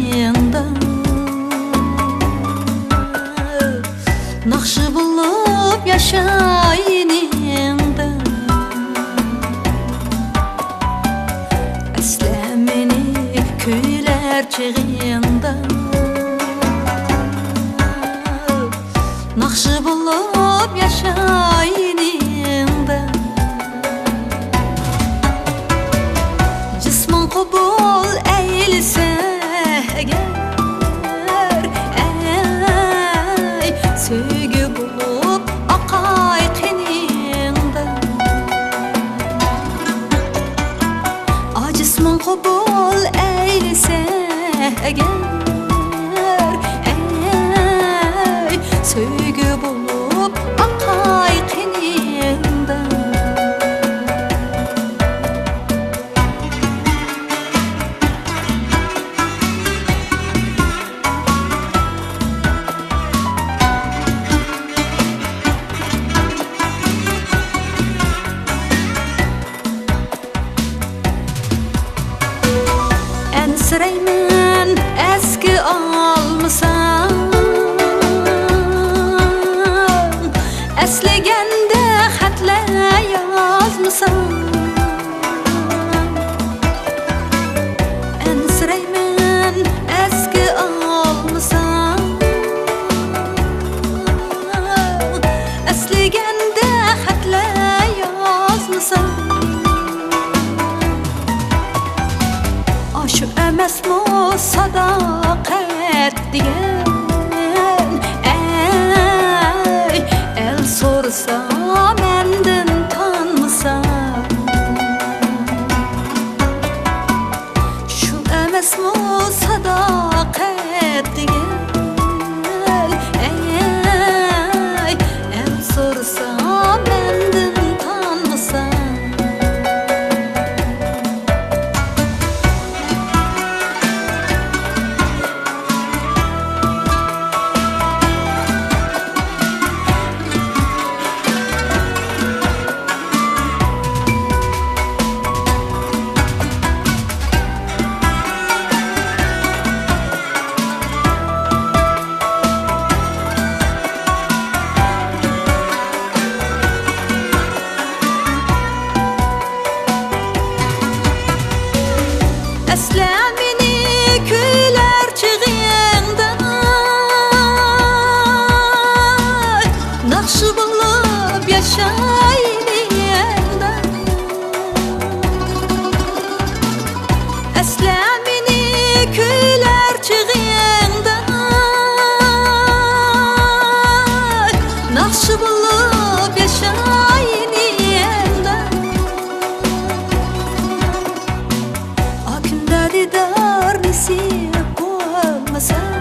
çığında Nakşı bulup yaşayınında Eslemini köyler çığında Nakşı bulup yaşayınında Cisman kabul eylse eğer ey Söygü bulup akay qeninde Cisman kabul eylse eğer ey Söygü bulup akay qeninde Ensireymen eski almısan Eslegende xatlar yazmısan Ensireymen eski almısan Eslegende xatlar yazmısan Şu emasmi sadoqat degan ey el so'rasa mendan tanmasam Şu emasmi sadoqat degan ey el so'rasa mendan tanmasam Eslemini köyler çığında Nakşı bulup yaşayınında Eslemini köyler çığında Nakşı bulup yaşayınında Didar nasip olmasa